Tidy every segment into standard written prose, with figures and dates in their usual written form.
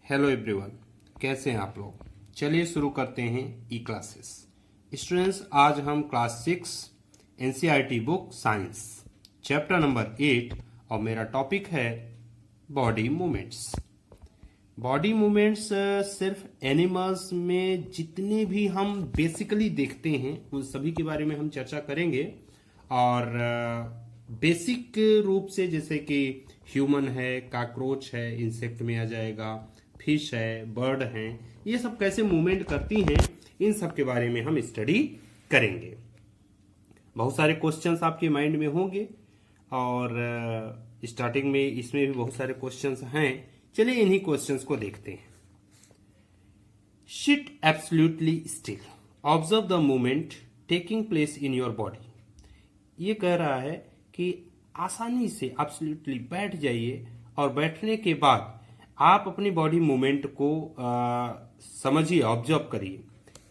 Hello everyone, कैसे हैं आप लोग। चलिए शुरू करते हैं ई क्लासेस। स्टूडेंट्स, आज हम class 6 NCERT book science chapter number 8 और मेरा टॉपिक है बॉडी मूवमेंट्स। बॉडी मूवमेंट्स सिर्फ एनिमल्स में जितने भी हम बेसिकली देखते हैं उन सभी के बारे में हम चर्चा करेंगे। और बेसिक रूप से जैसे कि ह्यूमन है, काकरोच है, इंसेक्ट में आ जाएगा, फिश है, बर्ड है, ये सब कैसे मूवमेंट करती हैं, इन सब के बारे में हम स्टडी करेंगे। बहुत सारे क्वेश्चंस आपके माइंड में होंगे और स्टार्टिंग में इसमें भी बहुत सारे क्वेश्चंस हैं। चलिए इन्हीं क्वेश्चंस को देखते हैं। Sit absolutely still, observe the movement taking place in your body. ये कह रहा है कि आसानी से एब्सोल्युटली बैठ जाइए और बैठने के बाद आप अपनी बॉडी मूवमेंट को समझिए, ऑब्जर्व करिए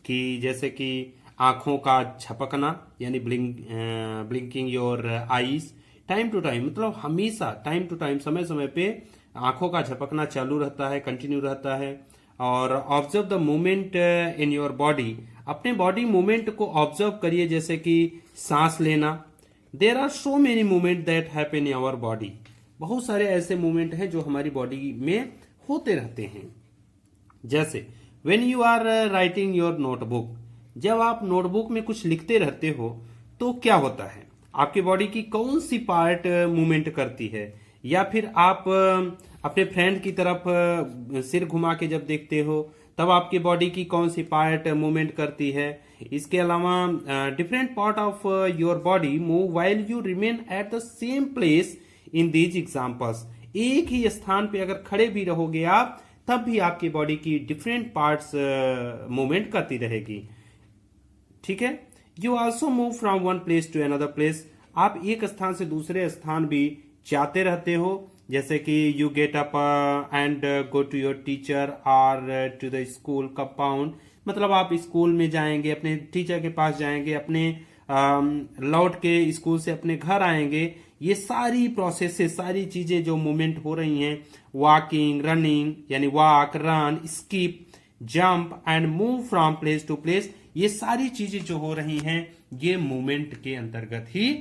कि जैसे कि आंखों का झपकना यानी blinking your eyes time to time, मतलब हमेशा टाइम टू टाइम, समय समय पे आंखों का झपकना चालू रहता है, कंटिन्यू रहता है। और observe the movement in your body, अपने बॉडी मूवमेंट को ऑब्जर्व करिए, जैसे कि सांस लेना। There are so many movement that happen in our body, बहुत सारे ऐसे मूवमेंट हैं जो हमारी बॉडी में होते रहते हैं। जैसे when you are writing your notebook, जब आप नोटबुक में कुछ लिखते रहते हो तो क्या होता है, आपकी बॉडी की कौन सी पार्ट मूवमेंट करती है। या फिर आप अपने फ्रेंड की तरफ सिर घुमा के जब देखते हो तब आपकी बॉडी की कौन सी पार्ट मूवमेंट करती है। इसके अलावा different part of your body move while you remain at the same place in these examples. एक ही स्थान पे अगर खड़े भी रहोगे आप तब भी आपकी बॉडी की डिफरेंट पार्ट्स मूवमेंट करती रहेगी। ठीक है। You also move from one place to another place, आप एक स्थान से दूसरे स्थान भी जाते रहते हो। जैसे कि you get up and go to your teacher or to the school compound, मतलब आप स्कूल में जाएंगे, अपने टीचर के पास जाएंगे, अपने लौट के स्कूल से अपने घर आएंगे। ये सारी प्रोसेस से सारी चीजें जो मूवमेंट हो रही हैं, वॉकिंग, रनिंग यानी walk, run, skip, jump and move from place to place, ये सारी चीजें जो हो रही हैं ये मूवमेंट के अंतर्गत ही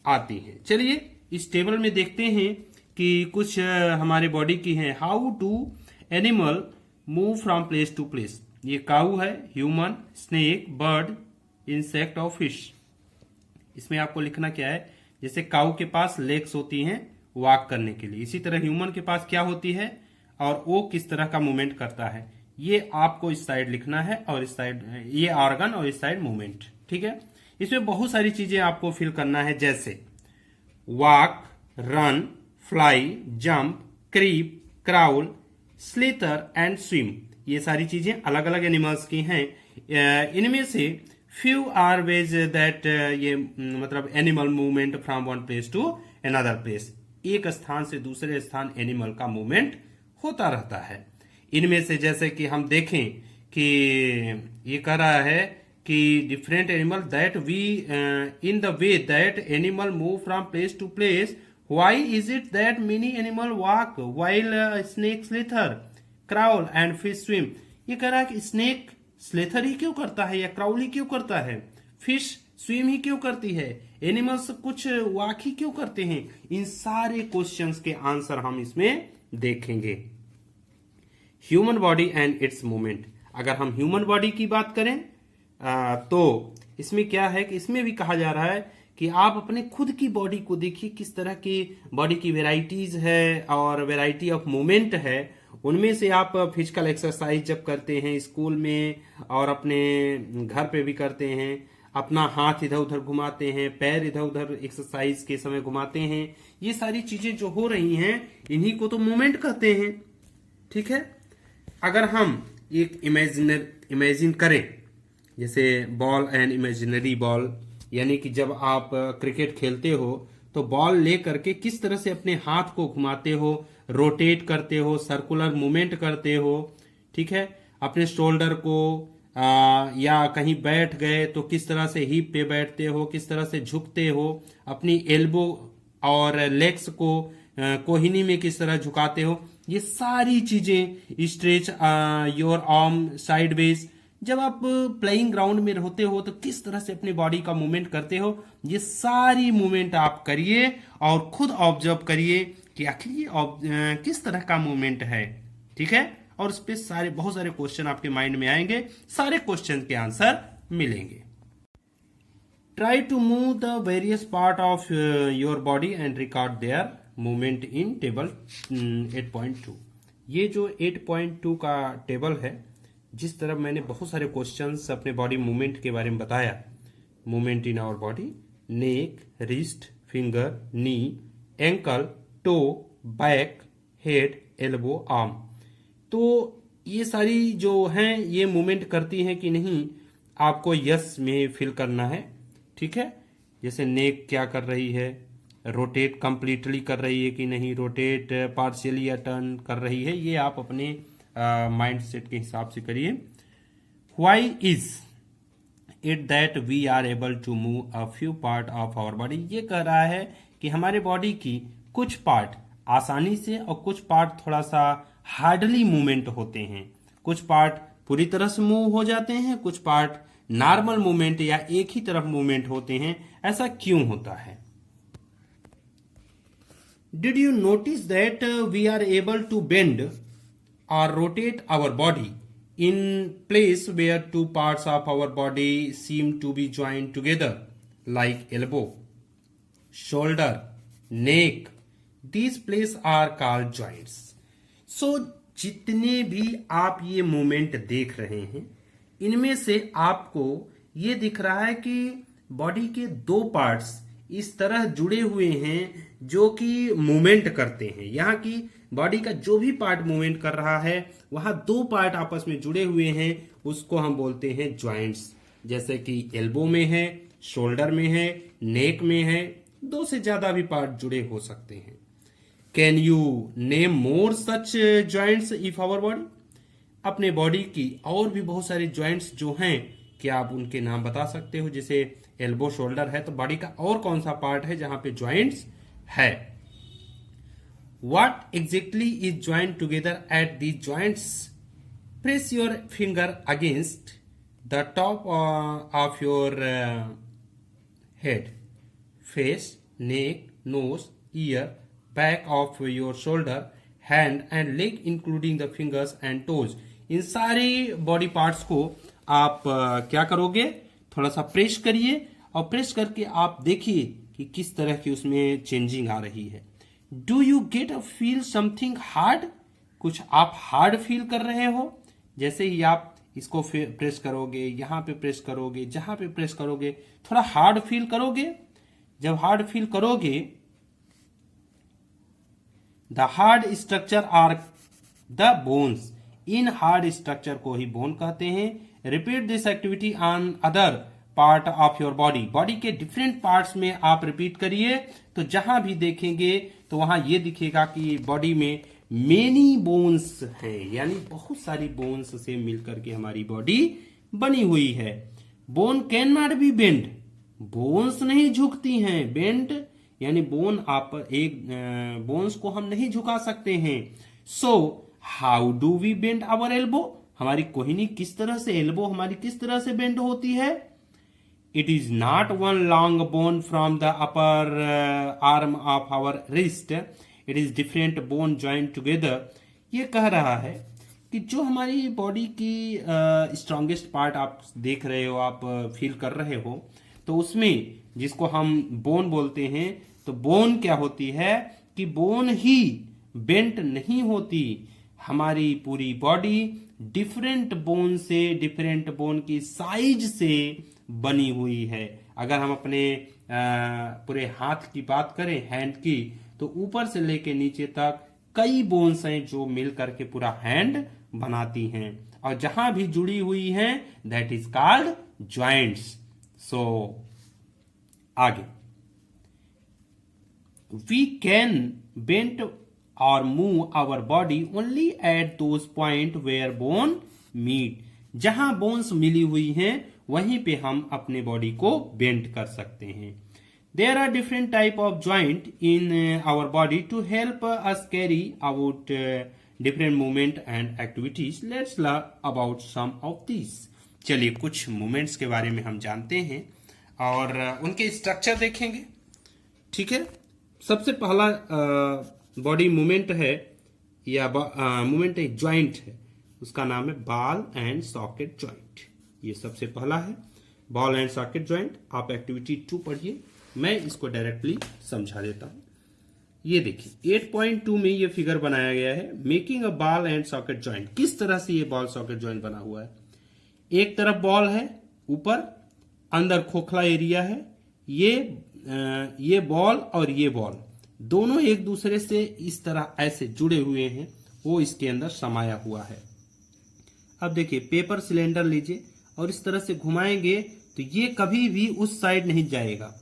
आती हैं। चलिए इस टेबल में देखते हैं कि कुछ हमारे बॉडी की हैं। How do animal move from place to place. ये काऊ है, ह्यूमन, स्नेक, बर्ड, इंसेक्ट और फिश। इसमें आपको लिखना क्या है, जैसे काऊ के पास लेग्स होती हैं वॉक करने के लिए, इसी तरह ह्यूमन के पास क्या होती है और वो किस तरह का मूवमेंट करता है, ये आपको इस साइड लिखना है और इस साइड ये ऑर्गन और इस साइड मूवमेंट। ठीक है। इसमें बहुत सारी चीजें आपको फिल करना है, जैसे walk, run, fly, jump, creep, crawl, slither and swim. ये सारी चीजें अलग अलग एनिमल्स की हैं। इनमें से फ्यू आर वेज दैट ये मतलब animal movement from one place to another place, एक स्थान से दूसरे स्थान एनिमल का मूवमेंट होता रहता है। इनमें से जैसे कि हम देखें कि ये कह रहा है कि different animal that we in the way that animal move from place to place, why is it that many animal walk while snake slither crawl and fish swim. ये कह रहा है कि स्नेक स्लेथर ही क्यों करता है या क्राउल ही क्यों करता है, फिश स्विम ही क्यों करती है, एनिमल्स कुछ वॉक ही क्यों करते हैं। इन सारे क्वेश्चंस के आंसर हम इसमें देखेंगे। Human body and it's movement, अगर हम ह्यूमन बॉडी की बात करें तो इसमें क्या है कि इसमें भी कहा जा रहा है कि आप अपने खुद की बॉडी को देखिए, किस तरह की बॉडी की वेराइटीज है और वेराइटी ऑफ मूवमेंट है। उनमें से आप फिजिकल एक्सरसाइज जब करते हैं स्कूल में और अपने घर पे भी करते हैं, अपना हाथ इधर उधर घुमाते हैं, पैर इधर उधर एक्सरसाइज के समय घुमाते हैं, ये सारी चीजें जो हो रही हैं इन्हीं को तो मूवमेंट कहते हैं। ठीक है। अगर हम एक इमेजिन करें, जैसे बॉल एंड इमेजिनरी बॉल, यानी कि जब आप क्रिकेट खेलते हो तो बॉल ले करके किस तरह से अपने हाथ को घुमाते हो, रोटेट करते हो, सर्कुलर मूवमेंट करते हो। ठीक है। अपने शोल्डर को या कहीं बैठ गए तो किस तरह से हिप पे बैठते हो, किस तरह से झुकते हो, अपनी एल्बो और लेग्स को कोहिनी में किस तरह झुकाते हो, ये सारी चीजें, स्ट्रेच योर आर्म साइडवेज, जब आप प्लेइंग ग्राउंड में होते हो तो किस तरह से अपने बॉडी का मूवमेंट करते हो, ये सारी मूवमेंट आप करिए और खुद ऑब्जर्व करिए कि आखिर ये किस तरह का मूवमेंट है। ठीक है, और उस पर बहुत सारे क्वेश्चन आपके माइंड में आएंगे, सारे क्वेश्चन के आंसर मिलेंगे। Try to move the various part of your body and record their movement in table 8.2। ये जो 8.2 का टेबल है, जिस तरह मैंने बहुत सारे क्वेश्चंस अपने बॉडी मूवमेंट के बारे में बताया, movement in our body, neck, wrist, finger, knee, ankle, toe, back, head, elbow, arm, तो ये सारी जो हैं ये मूवमेंट करती हैं कि नहीं, आपको यस में फिल करना है। ठीक है, जैसे नेक क्या कर रही है, रोटेट कंप्लीटली कर रही है कि नहीं, रोटेट पार्शियली या टर्न कर रही है, ये आप अपने माइंड सेट के हिसाब से करिए। Why is it that we are able to move a few part of our body, ये कह रहा है कि हमारे बॉडी की कुछ पार्ट आसानी से और कुछ पार्ट थोड़ा सा हार्डली मूवमेंट होते हैं, कुछ पार्ट पूरी तरह से मूव हो जाते हैं, कुछ पार्ट नॉर्मल मूवमेंट या एक ही तरफ मूवमेंट होते हैं, ऐसा क्यों होता है? Did you notice that we are able to bend or rotate our body in place where two parts of our body seem to be joined together, like elbow, shoulder, neck? These places are called joints. So जितने भी आप ये movement देख रहे हैं, इनमें से आपको ये दिख रहा है कि बॉडी के दो पार्ट्स इस तरह जुड़े हुए हैं जो कि मूवमेंट करते हैं। यहाँ की बॉडी का जो भी पार्ट मूवमेंट कर रहा है, वहां दो पार्ट आपस में जुड़े हुए हैं, उसको हम बोलते हैं जॉइंट्स। जैसे कि एल्बो में है, शोल्डर में है, नेक में है, दो से ज्यादा भी पार्ट जुड़े हो सकते हैं। Can you name more such joints if our body? अपने बॉडी की और भी बहुत सारे जॉइंट्स जो हैं, क्या आप उनके नाम बता सकते हो? जैसे एल्बो, शोल्डर है, तो बॉडी का और कौन सा पार्ट है जहां पे जॉइंट्स है? What exactly is joined together at these joints? Press your finger against the top of your head, face, neck, nose, ear, back of your shoulder, hand and leg including the fingers and toes. इन सारे body parts को आप क्या करोगे, थोड़ा सा press करिए और press करके आप देखिए कि किस तरह की उसमें चेंजिंग आ रही है। Do you get a feel something hard? कुछ आप हार्ड फील कर रहे हो? जैसे ही आप इसको प्रेस करोगे, यहां पे प्रेस करोगे, जहां पे प्रेस करोगे, थोड़ा हार्ड फील करोगे। जब हार्ड फील करोगे, the hard structure are the bones, इन हार्ड स्ट्रक्चर को ही बोन कहते हैं। Repeat this activity on other part of your body, body के डिफरेंट पार्ट्स में आप रिपीट करिए, तो जहां भी देखेंगे तो वहां ये दिखेगा कि बॉडी में मेनी बोन्स है, यानी बहुत सारी बोन्स से मिलकर के हमारी बॉडी बनी हुई है। Bone can not be bend, bones नहीं झुकती हैं। बेंड यानी बोन, आप एक बोन्स को हम नहीं झुका सकते हैं। So how do we bend our elbow? हमारी कोहिनी किस तरह से, एल्बो हमारी किस तरह से बेंड होती है? It is not one long bone from the upper arm of our wrist. It is different bone joined together. ये कह रहा है कि जो हमारी बॉडी की स्ट्रॉन्गेस्ट पार्ट आप देख रहे हो, आप फील कर रहे हो, तो उसमें जिसको हम बोन बोलते हैं, तो बोन क्या होती है कि बोन ही बेंट नहीं होती। हमारी पूरी बॉडी डिफरेंट बोन से, डिफरेंट बोन की साइज से बनी हुई है। अगर हम अपने पूरे हाथ की बात करें, हैंड की, तो ऊपर से लेके नीचे तक कई बोन्स हैं जो मिल करके पूरा हैंड बनाती हैं, और जहां भी जुड़ी हुई हैं that is called joints. So आगे, we can bent or move our body only at those point where bone meet. जहां बोन्स मिली हुई हैं वहीं पे हम अपने बॉडी को बेंड कर सकते हैं। There are different type of joint in our body to help us carry out different movement and activities. Let's learn about some of these. चलिए कुछ मूवमेंट्स के बारे में हम जानते हैं और उनके स्ट्रक्चर देखेंगे। ठीक है, सबसे पहला बॉडी मूवमेंट है या मूवमेंट एक ज्वाइंट है, उसका नाम है बॉल एंड सॉकेट ज्वाइंट। ये सबसे पहला है बॉल एंड सॉकेट ज्वाइंट। आप एक्टिविटी 2 पढ़िए, मैं इसको डायरेक्टली समझा देता हूं। ये देखिए 8.2 में ये फिगर बनाया गया है, making a ball and socket joint. किस तरह से ये बॉल सॉकेट ज्वाइंट बना हुआ है? एक तरफ बॉल है, ऊपर अंदर खोखला एरिया है। ये बॉल और ये बॉल दोनों एक दूसरे से इस तरह ऐसे जुड़े हुए हैं, वो इसके अंदर समाया हुआ है। अब देखिए पेपर सिलेंडर लीजिए और इस तरह से घुमाएंगे तो ये कभी भी उस साइड नहीं जाएगा,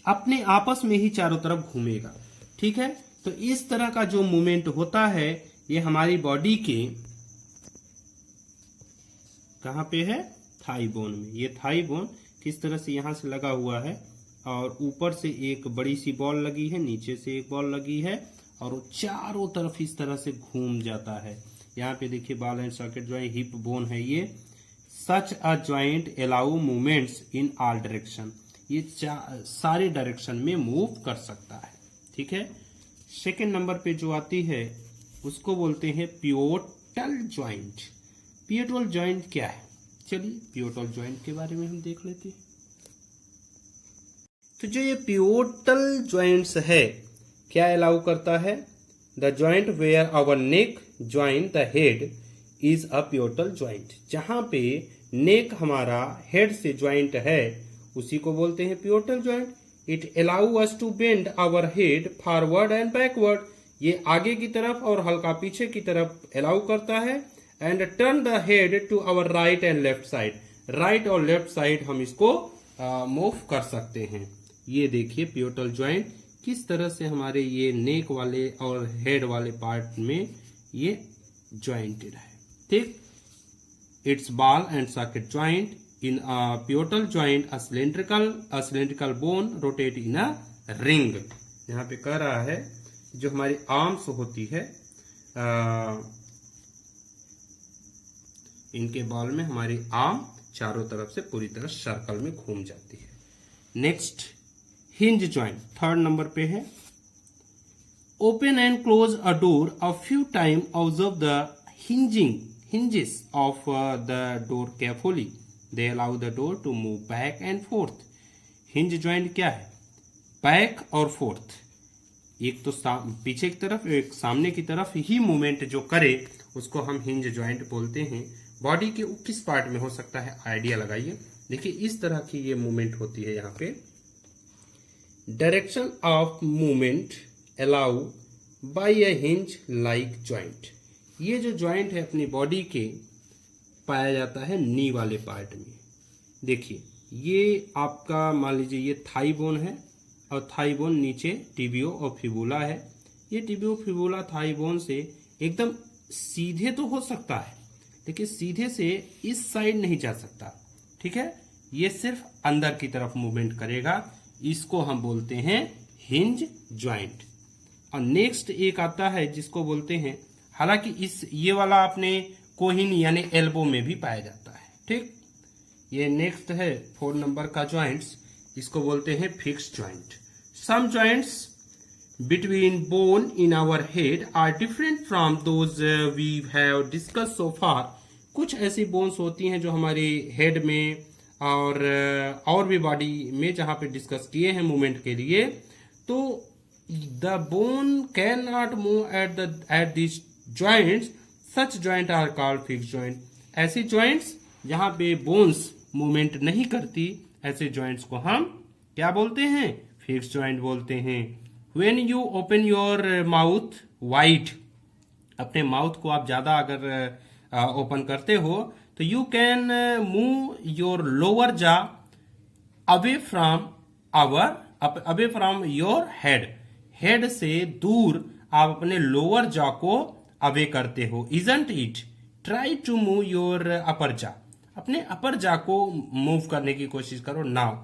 अपने आपस में ही चारों तरफ घूमेगा। ठीक है, तो इस तरह का जो मूवमेंट होता है ये हमारी बॉडी के कहां पे है? थाई बोन में। ये थाई बोन किस तरह से यहां से लगा हुआ है और ऊपर से एक बड़ी सी बॉल लगी है, नीचे से एक बॉल लगी है और वो चारों तरफ इस तरह से घूम जाता है। यहाँ पे देखिए ball and socket joint, hip bone है ये। Such a joint allow movements in all direction. ये सारे डायरेक्शन में मूव कर सकता है। ठीक है, सेकेंड नंबर पे जो आती है उसको बोलते हैं पिवोटल ज्वाइंट। पिवोटल ज्वाइंट क्या है? चलिए पिवोटल ज्वाइंट के बारे में हम देख लेते हैं। तो जो ये पिवोटल ज्वाइंट्स है क्या अलाउ करता है? The joint where our neck joint the head is a pivotal joint. जहां पे नेक हमारा हेड से ज्वाइंट है उसी को बोलते हैं pivotal joint. It allow us to bend our head forward and backward. ये आगे की तरफ और हल्का पीछे की तरफ अलाउ करता है। And turn the head to our right and left side. Right और लेफ्ट साइड हम इसको मूव कर सकते हैं। ये देखिए पिवोटल ज्वाइंट किस तरह से हमारे ये नेक वाले और हेड वाले पार्ट में ये ज्वाइंटेड है। ठीक, it's ball and socket joint in a pivotal joint a cylindrical bone rotate in a ring। यहाँ पे कह रहा है जो हमारी आर्म्स होती है इनके बॉल में हमारी आर्म चारों तरफ से पूरी तरह सर्कल में घूम जाती है। Next hinge joint third number पे है। Open and close a door a few time, observe the hinges of the door carefully, they allow the door to move back and forth। Hinge joint क्या है? Back और fourth, एक तो पीछे की तरफ एक सामने की तरफ ही मूवमेंट जो करे उसको हम हिंज ज्वाइंट बोलते हैं। बॉडी के किस पार्ट में हो सकता है? आइडिया लगाइए। देखिए इस तरह की ये मूवमेंट होती है। यहाँ पे direction of movement allow by a hinge like joint. ये जो ज्वाइंट है अपनी बॉडी के पाया जाता है नी वाले पार्ट में। देखिए ये आपका मान लीजिए ये थाई बोन है और थाई बोन नीचे टिबियो और फिबुला है। ये टिबियो फिबुला थाई बोन से एकदम सीधे तो हो सकता है लेकिन सीधे से इस साइड नहीं जा सकता। ठीक है, ये सिर्फ अंदर की तरफ मूवमेंट करेगा, इसको हम बोलते हैं हिंज ज्वाइंट। और नेक्स्ट एक आता है जिसको बोलते हैं, हालांकि ये वाला आपने कोहिन यानी एल्बो में भी पाया जाता है। ठीक, ये नेक्स्ट है 4 नंबर का ज्वाइंट्स, इसको बोलते हैं fix joint. Some joints between bone in our head are different from those we have discuss so far. कुछ ऐसी बोन्स होती हैं जो हमारे हेड में और भी बॉडी में जहां पे डिस्कस किए हैं मूवमेंट के लिए, तो the bone can not move at this joints, such joint are called fix joint. ऐसी ज्वाइंट्स जहां पे बोन्स मूवमेंट नहीं करती, ऐसे ज्वाइंट्स को हम क्या बोलते हैं? फिक्स ज्वाइंट बोलते हैं। When you open your mouth wide, अपने माउथ को आप ज्यादा अगर ओपन करते हो तो you can move your lower jaw away from your head. Head से दूर आप अपने लोअर जॉ को अवे करते हो। Isn't it? Try to move your upper jaw, अपने अपर जा को मूव करने की कोशिश करो। Now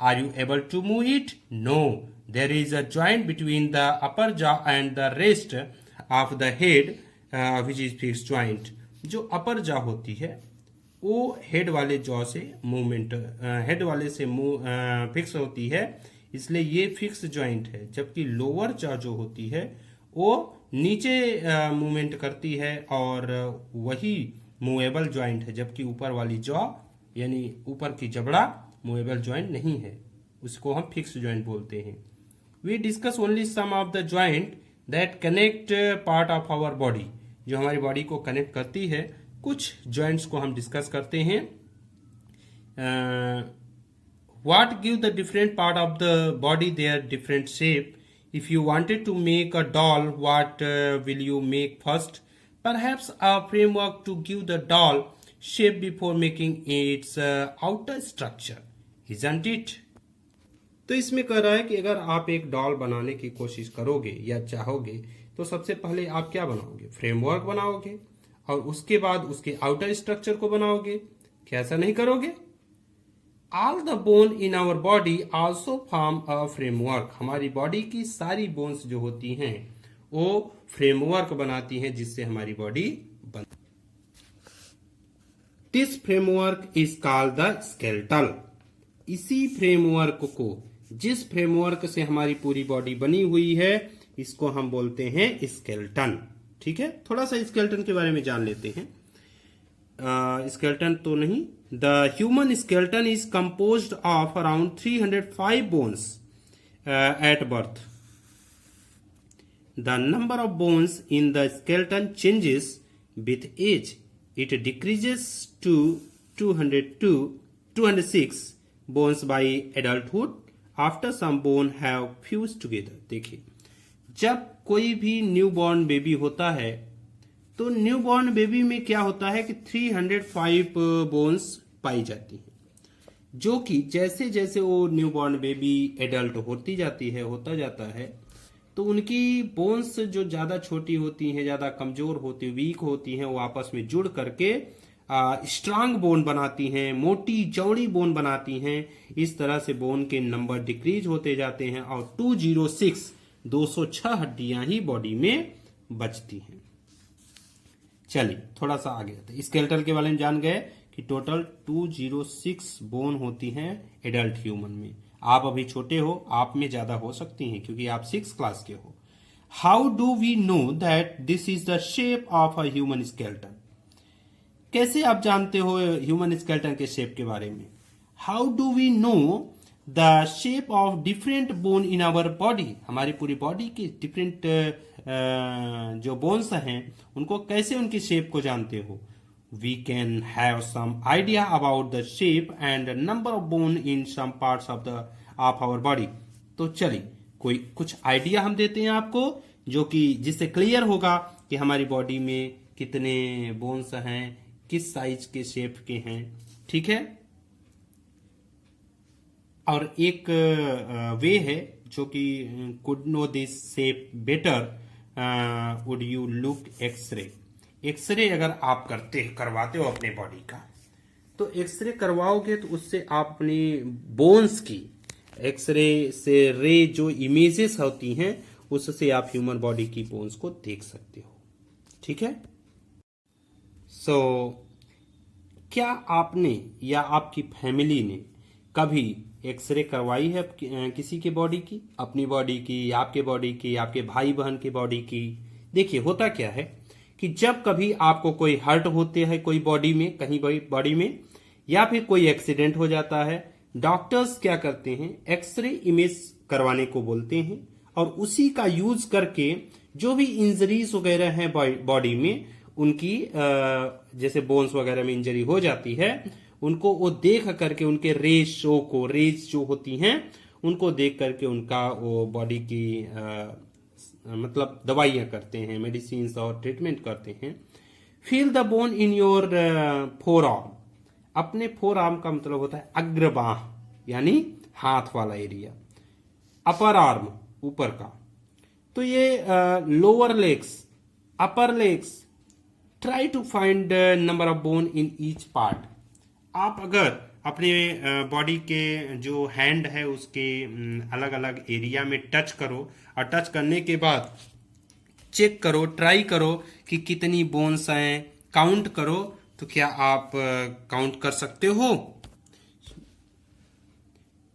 are you able to move it? No, there is a joint between the upper jaw and the rest of the head which is fix joint. जो upper jaw होती है वो हेड वाले जॉ से मूवमेंट, हेड वाले से fix होती है, इसलिए ये फिक्स ज्वाइंट है। जबकि लोअर जॉ जो होती है वो नीचे मूवमेंट करती है और वही मूवेबल ज्वाइंट है। जबकि ऊपर वाली जॉ यानी ऊपर की जबड़ा मूवेबल ज्वाइंट नहीं है, उसको हम फिक्स ज्वाइंट बोलते हैं। We discuss only some of the joint that connect part of our body, जो हमारी बॉडी को कनेक्ट करती है। कुछ ज्वाइंट्स को हम डिस्कस करते हैं। What give the different part of the body their different shape. If you wanted to make a doll, what will you make first? Perhaps a framework to give the doll shape before making its outer structure, isn't it? तो इसमें कह रहा है कि अगर आप एक doll बनाने की कोशिश करोगे या चाहोगे तो सबसे पहले आप क्या बनाओगे? फ्रेमवर्क बनाओगे और उसके बाद उसके आउटर स्ट्रक्चर को बनाओगे। क्या ऐसा नहीं करोगे? All the bone in our body also form a framework. हमारी बॉडी की सारी बोन्स जो होती हैं वो फ्रेमवर्क बनाती हैं जिससे हमारी बॉडी बनती है। This framework is called the skeletal. इसी फ्रेमवर्क को, जिस फ्रेमवर्क से हमारी पूरी बॉडी बनी हुई है, इसको हम बोलते हैं स्केलेटन। ठीक है, थोड़ा सा स्केलेटन के बारे में जान लेते हैं। स्केलेटन तो नहीं, the human skeleton is composed of around 305 bones at birth. The number of bones in the skeleton changes with age. It decreases to 206 bones by adulthood after some bone have fused together। देखिए, जब कोई भी newborn baby होता है तो newborn baby में क्या होता है कि 305 बोन्स पाई जाती हैं, जो कि जैसे जैसे वो न्यूबॉर्न बेबी एडल्ट होती जाती है, होता जाता है, तो उनकी बोन्स जो ज्यादा छोटी होती हैं, ज्यादा कमजोर होती, वीक होती हैं, वो आपस में जुड़ करके स्ट्रांग बोन बनाती हैं, मोटी चौड़ी बोन बनाती हैं। इस तरह से बोन के नंबर डिक्रीज होते जाते हैं और 206 हड्डियां ही बॉडी में बचती हैं। चलिए थोड़ा सा आगे जाते हैं। स्केलेटल के बारे में जान गए कि टोटल 206 बोन होती हैं एडल्ट ह्यूमन में। आप अभी छोटे हो, आप में ज्यादा हो सकती हैं क्योंकि आप 6 क्लास के हो। How do we know that this is the shape of a human skeleton? कैसे आप जानते हो ह्यूमन स्केलेटन के शेप के बारे में? How do we know the shape of different bone in our body? हमारी पूरी बॉडी की डिफरेंट जो बोन्स हैं उनको कैसे उनकी शेप को जानते हो? We can have some idea about the shape and number of bone in some parts of our body। तो चलिए कुछ आइडिया हम देते हैं आपको, जो कि जिससे क्लियर होगा कि हमारी बॉडी में कितने बोन्स हैं, किस साइज के शेप के हैं। ठीक है, और एक वे है जो कि could know this shape better would you look x ray. X ray अगर आप करवाते हो अपने बॉडी का, तो एक्सरे करवाओगे तो उससे आप अपनी बोन्स की एक्सरे से रे जो इमेजेस होती हैं उससे आप ह्यूमन बॉडी की बोन्स को देख सकते हो। ठीक है, सो क्या आपने या आपकी फैमिली ने कभी एक्सरे करवाई है किसी की बॉडी की? अपनी बॉडी की, आपके बॉडी की, आपके भाई बहन की बॉडी की? देखिए होता क्या है कि जब कभी आपको कोई हर्ट होते है कोई बॉडी में, कहीं बॉडी में, या फिर कोई एक्सीडेंट हो जाता है, डॉक्टर्स क्या करते हैं? एक्सरे इमेज करवाने को बोलते हैं और उसी का यूज करके जो भी इंजरीज वगैरह हैं बॉडी में, उनकी जैसे बोन्स वगैरह में इंजरी हो जाती है, उनको वो देख करके उनके रेज जो होती हैं उनको देख करके उनका वो बॉडी की मतलब दवाइयां करते हैं, मेडिसिन और ट्रीटमेंट करते हैं। Feel the bone in your four arm. अपने फोर आर्म का मतलब होता है अग्रबाह, यानी हाथ वाला एरिया। अपर आर्म ऊपर का, तो ये lower legs, upper legs. Try to find number of bone in each part. आप अगर अपने बॉडी के जो हैंड है उसके अलग अलग एरिया में टच करो और टच करने के बाद चेक करो, ट्राई करो कि कितनी बोन्स हैं, काउंट करो। तो क्या आप काउंट कर सकते हो?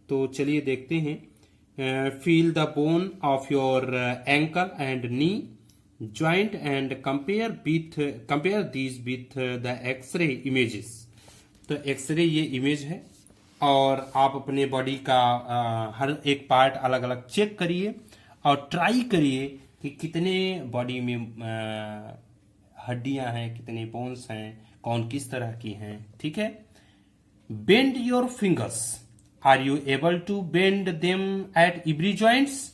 तो चलिए देखते हैं। Feel the bone of your ankle and knee joint and compare these with the x ray images. तो एक्सरे ये इमेज है और आप अपने बॉडी का हर एक पार्ट अलग अलग चेक करिए और ट्राई करिए कि कितने बॉडी में हड्डियां हैं, कितने बोन्स हैं, कौन किस तरह की हैं। ठीक है। Bend your fingers. Are you able to bend them at every joints?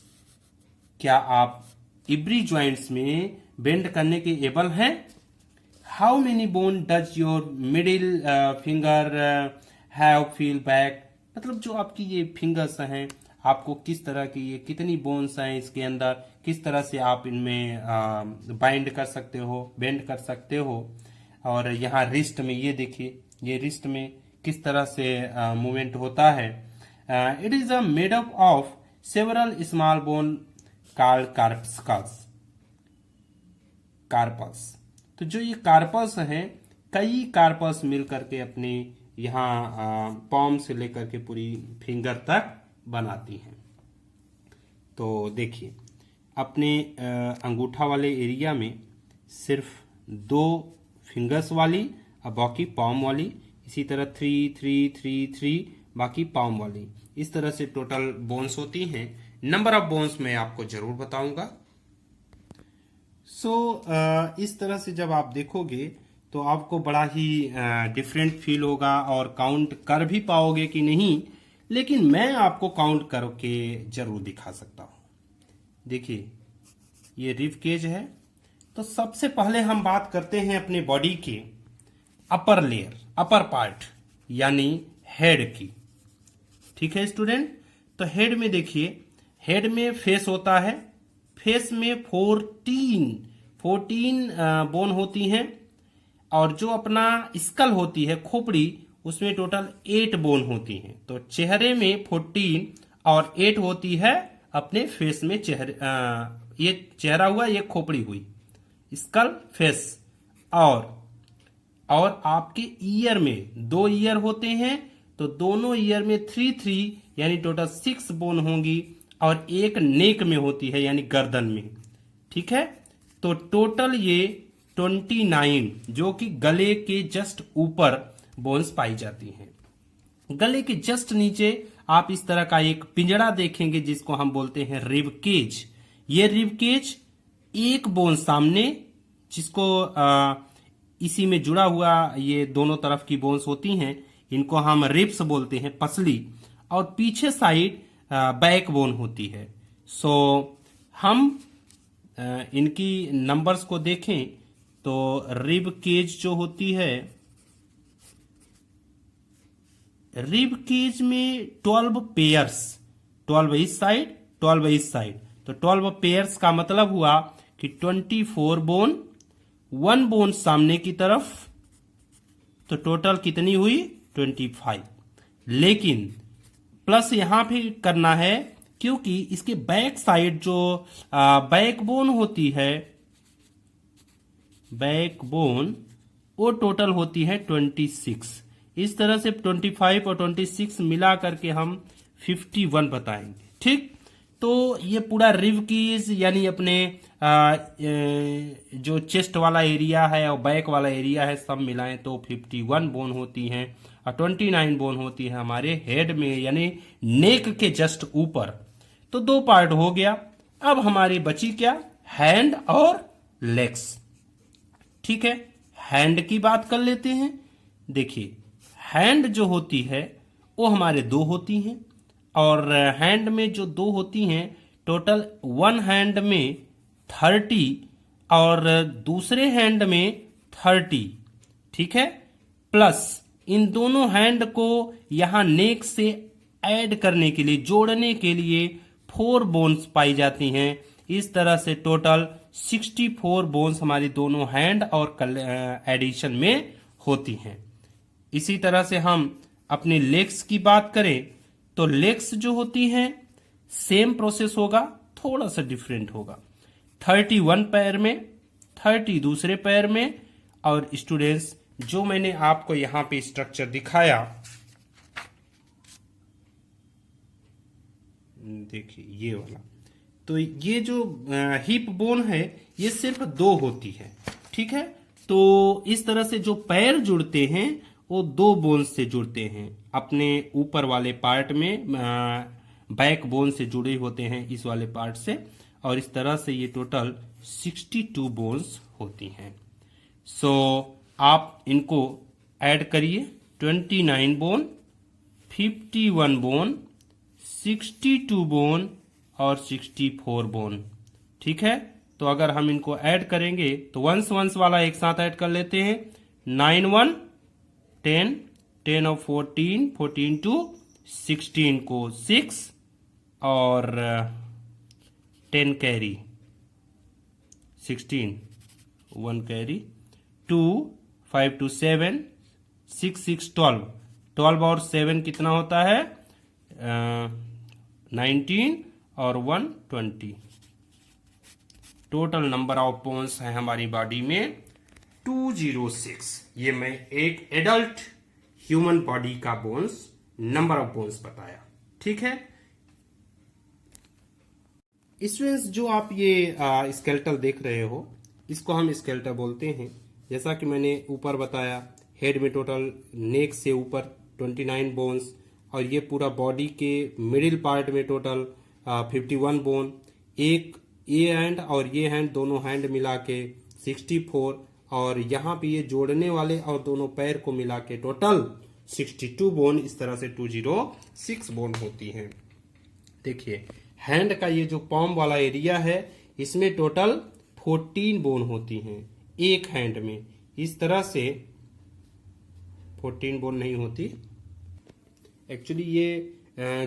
क्या आप इवरी ज्वाइंट्स में बेंड करने के एबल हैं? How many bone does your middle finger have feel back? मतलब जो आपकी ये फिंगर्स हैं, आपको किस तरह की, ये कितनी बोन्स हैं इसके अंदर, किस तरह से आप इनमें बाइंड कर सकते हो, बेंड कर सकते हो। और यहाँ रिस्ट में ये देखिए, ये रिस्ट में किस तरह से मूवमेंट होता है। It is a made up of several small bone called carpus. तो जो ये कार्पस हैं, कई कार्पस मिल करके अपने यहाँ पॉम से लेकर के पूरी फिंगर तक बनाती हैं। तो देखिए, अपने अंगूठा वाले एरिया में सिर्फ 2 फिंगर्स वाली और बाकी पॉम वाली, इसी तरह 3 3 3 3 बाकी पॉम वाली, इस तरह से टोटल बोन्स होती हैं। नंबर ऑफ बोन्स मैं आपको जरूर बताऊंगा। इस तरह से जब आप देखोगे तो आपको बड़ा ही डिफरेंट फील होगा और काउंट कर भी पाओगे कि नहीं, लेकिन मैं आपको काउंट करके जरूर दिखा सकता हूं। देखिए, ये रिब केज है। तो सबसे पहले हम बात करते हैं अपने बॉडी के अपर लेयर, अपर पार्ट, यानी हेड की। ठीक है स्टूडेंट। तो हेड में देखिए, हेड में फेस होता है। फेस में 14 बोन होती हैं और जो अपना स्कल होती है, खोपड़ी, उसमें टोटल 8 बोन होती हैं। तो चेहरे में 14 और 8 होती है अपने फेस में। ये चेहरा हुआ, ये खोपड़ी हुई, स्कल, फेस। और आपके ईयर में 2 ईयर होते हैं, तो दोनों ईयर में 3 यानी टोटल 6 बोन होंगी और एक नेक में होती है, यानी गर्दन में। ठीक है। तो टोटल ये 29, जो कि गले के जस्ट ऊपर बोन्स पाई जाती हैं। गले के जस्ट नीचे आप इस तरह का एक पिंजड़ा देखेंगे जिसको हम बोलते हैं रिब केज। ये रिब केज, एक बोन सामने, जिसको इसी में जुड़ा हुआ ये दोनों तरफ की बोन्स होती हैं, इनको हम रिब्स बोलते हैं, पसली। और पीछे साइड बैक बोन होती है। हम इनकी नंबर्स को देखें तो रिब केज जो होती है, रिब केज में 12 पेयर्स, 12 इस साइड, 12 इस साइड। तो 12 पेयर्स का मतलब हुआ कि 24 बोन, 1 बोन सामने की तरफ, तो टोटल कितनी हुई? 25। लेकिन प्लस यहां पे करना है, क्योंकि इसके बैक साइड जो बैक बोन होती है, बैक बोन, वो टोटल होती है 26। इस तरह से 25 और 26 मिला करके हम 51 बताएंगे। ठीक। तो ये पूरा रिब केज, यानी अपने जो चेस्ट वाला एरिया है और बैक वाला एरिया है, सब मिलाएं तो 51 बोन होती हैं और 29 बोन होती है हमारे हेड में, यानी नेक के जस्ट ऊपर। तो 2 पार्ट हो गया। अब हमारी बची क्या? हैंड और लेग्स। ठीक है। हैंड की बात कर लेते हैं। देखिए, हैंड जो होती है वो हमारे 2 होती हैं, और हैंड में जो 2 होती हैं, टोटल 1 हैंड में 30 और दूसरे हैंड में 30। ठीक है। प्लस इन दोनों हैंड को यहां नेक से ऐड करने के लिए, जोड़ने के लिए 4 बोन्स पाई जाती हैं। इस तरह से टोटल 64 बोन्स हमारी दोनों हैंड और एडिशन में होती हैं। इसी तरह से हम अपने लेग्स की बात करें तो लेग्स जो होती हैं, सेम प्रोसेस होगा, थोड़ा सा डिफरेंट होगा। 31 पैर में, 30 दूसरे पैर में। और स्टूडेंट्स, जो मैंने आपको यहां पे स्ट्रक्चर दिखाया, देखिए ये वाला, तो ये जो हिप बोन है ये सिर्फ 2 होती है, ठीक है। तो इस तरह से जो पैर जुड़ते हैं वो 2 बोन से जुड़ते हैं, अपने ऊपर वाले पार्ट में बैक बोन से जुड़े होते हैं इस वाले पार्ट से, और इस तरह से ये टोटल 62 बोन्स होती हैं। सो आप इनको ऐड करिए, 29 बोन, 51 बोन, 62 बोन और 64 बोन, ठीक है। तो अगर हम इनको ऐड करेंगे तो वंस वंस वाला एक साथ ऐड कर लेते हैं। 9 1 10, 10 और 14, 14 टू 16 को 6 और 10 कैरी, 16 1 कैरी, 2 5 टू 7, 6 6 12, 12 और 7 कितना होता है 19 और 1 20। टोटल नंबर ऑफ बोन्स है हमारी बॉडी में 206। ये मैं एक एडल्ट ह्यूमन बॉडी का बोन्स, नंबर ऑफ बोन्स बताया, ठीक है। स्टूडेंट्स, जो आप ये स्केलेटल देख रहे हो, इसको हम स्केलेटल बोलते हैं। जैसा कि मैंने ऊपर बताया, हेड में टोटल नेक से ऊपर 29 बोन्स, और ये पूरा बॉडी के मिडिल पार्ट में टोटल 51 बोन, एक ये हैंड और ये हैंड, दोनों हैंड मिला के 64, और यहाँ पे ये जोड़ने वाले और दोनों पैर को मिला के टोटल 62 बोन, इस तरह से 206 बोन होती हैं। देखिए हैंड का ये जो पॉम वाला एरिया है, इसमें टोटल 14 बोन होती हैं एक हैंड में। इस तरह से 14 बोन नहीं होती, एक्चुअली ये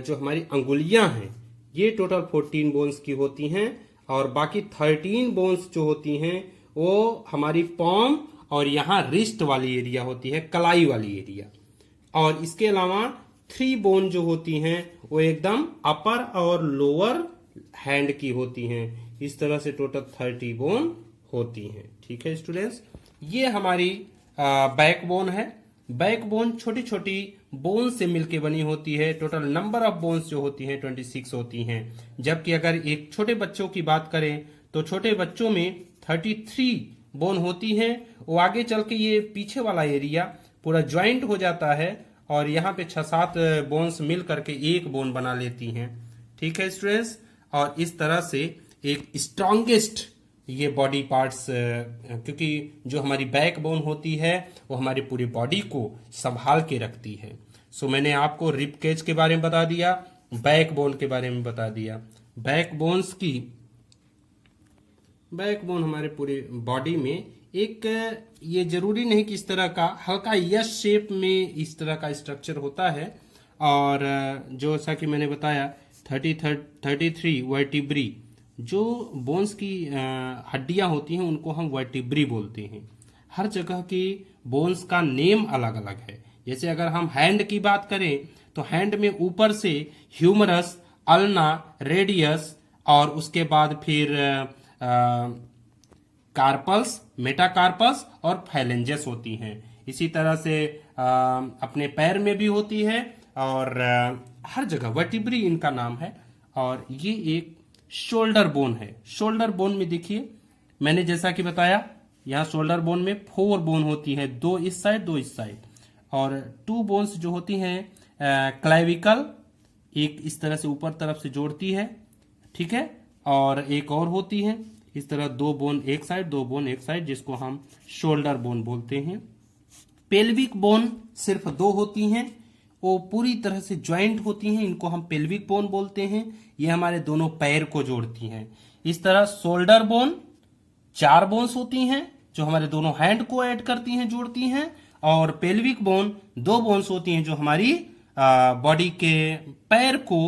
जो हमारी अंगुलियां हैं ये टोटल 14 बोन्स की होती हैं, और बाकी 13 बोन्स जो होती हैं वो हमारी पॉम और यहाँ रिस्ट वाली एरिया होती है, कलाई वाली एरिया। और इसके अलावा 3 बोन जो होती हैं वो एकदम अपर और लोअर हैंड की होती हैं। इस तरह से टोटल 30 बोन होती हैं, ठीक है स्टूडेंट्स। ये हमारी बैक बोन है। बैक बोन छोटी छोटी बोन से मिलकर बनी होती है। टोटल नंबर ऑफ बोन्स जो होती हैं 26 होती हैं। जबकि अगर एक छोटे बच्चों की बात करें तो छोटे बच्चों में 33 बोन होती हैं। वो आगे चल के ये पीछे वाला एरिया पूरा ज्वाइंट हो जाता है और यहाँ पे 6-7 बोन्स मिल करके एक बोन बना लेती हैं, ठीक है स्टूडेंट्स। और इस तरह से एक स्ट्रॉन्गेस्ट ये बॉडी पार्ट्स, क्योंकि जो हमारी बैक बोन होती है वो हमारी पूरी बॉडी को संभाल के रखती है। सो मैंने आपको रिब केज के बारे में बता दिया, बैक बोन के बारे में बता दिया। बैक बोन हमारे पूरे बॉडी में एक, ये जरूरी नहीं कि इस तरह का, हल्का यस शेप में इस तरह का स्ट्रक्चर होता है। और जो जैसा कि मैंने बताया 33 वर्टिब्री, जो बोन्स की हड्डियां होती हैं उनको हम वर्टिब्री बोलते हैं। हर जगह की बोन्स का नेम अलग अलग है। जैसे अगर हम हैंड की बात करें तो हैंड में ऊपर से ह्यूमरस, अल्ना, रेडियस और उसके बाद फिर कार्पल्स, मेटाकार्पस और फैलेंजेस होती हैं। इसी तरह से अपने पैर में भी होती है और हर जगह वर्टिब्री इनका नाम है। और ये एक शोल्डर बोन है। शोल्डर बोन में देखिए मैंने जैसा कि बताया, यहाँ शोल्डर बोन में 4 बोन होती है, 2 इस साइड 2 इस साइड, और 2 बोन्स जो होती हैं क्लेविकल, एक इस तरह से ऊपर तरफ से जोड़ती है, ठीक है, और एक और होती है इस तरह 2 बोन एक साइड 2 बोन एक साइड, जिसको हम शोल्डर बोन बोलते हैं। पेल्विक बोन सिर्फ 2 होती हैं, वो पूरी तरह से ज्वाइंट होती हैं, इनको हम पेल्विक बोन बोलते हैं। ये हमारे दोनों पैर को जोड़ती हैं। इस तरह शोल्डर बोन 4 बोन्स होती हैं जो हमारे दोनों हैंड को ऐड करती हैं, जोड़ती हैं। और पेल्विक बोन 2 बोन्स होती हैं जो हमारी बॉडी के पैर को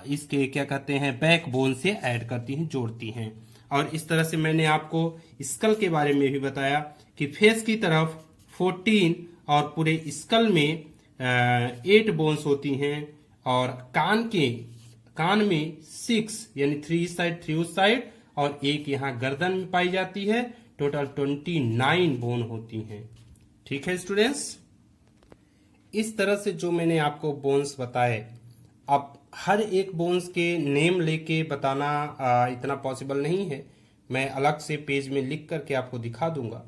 इसके क्या कहते हैं बैक बोन से ऐड करती हैं, जोड़ती हैं। और इस तरह से मैंने आपको स्कल के बारे में भी बताया कि फेस की तरफ 14 और पूरे स्कल में 8 बोन्स होती हैं। और कान में 6, यानी 3 इस साइड 3 उस साइड, और एक यहाँ गर्दन में पाई जाती है। टोटल 29 बोन होती हैं। ठीक है स्टूडेंट्स, इस तरह से जो मैंने आपको बोन्स बताए, अब हर एक बोन्स के नेम लेके बताना इतना पॉसिबल नहीं है। मैं अलग से पेज में लिख करके आपको दिखा दूंगा,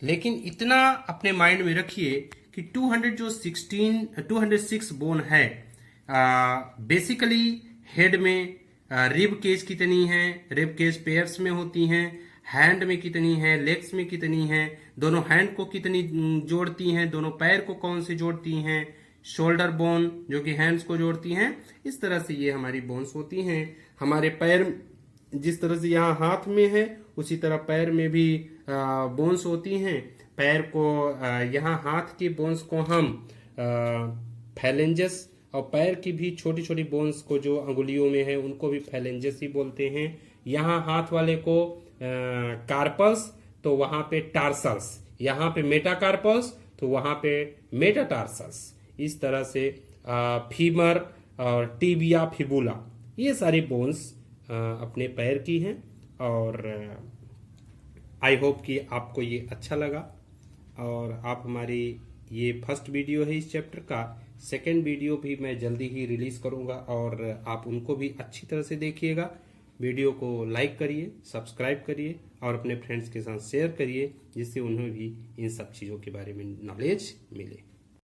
लेकिन इतना अपने माइंड में रखिए कि 206 बोन है। बेसिकली हेड में रिब केज कितनी है, रिब केज पेयर्स में होती हैं, हैंड में कितनी है, लेग्स में कितनी है, दोनों हैंड को कितनी जोड़ती हैं, दोनों पैर को कौन से जोड़ती हैं, शोल्डर बोन जो कि हैंड्स को जोड़ती हैं। इस तरह से ये हमारी बोन्स होती हैं। हमारे पैर जिस तरह से यहाँ हाथ में है, उसी तरह पैर में भी बोन्स होती हैं। पैर को यहाँ हाथ के बोन्स को हम फैलेंजस, और पैर की भी छोटी छोटी बोन्स को जो अंगुलियों में है उनको भी फैलेंजस ही बोलते हैं। यहाँ हाथ वाले को कार्पल्स, तो वहां पे टार्सल्स, यहाँ पे मेटाकार्पल्स, तो वहां पे मेटाटार्सल्स। इस तरह से फीमर और टिबिया, फिबुला, ये सारी बोन्स अपने पैर की हैं। और आई होप कि आपको ये अच्छा लगा। और आप हमारी ये फर्स्ट वीडियो है इस चैप्टर का, सेकेंड वीडियो भी मैं जल्दी ही रिलीज करूंगा और आप उनको भी अच्छी तरह से देखिएगा। वीडियो को लाइक करिए, सब्सक्राइब करिए और अपने फ्रेंड्स के साथ शेयर करिए, जिससे उन्हें भी इन सब चीज़ों के बारे में नॉलेज मिले।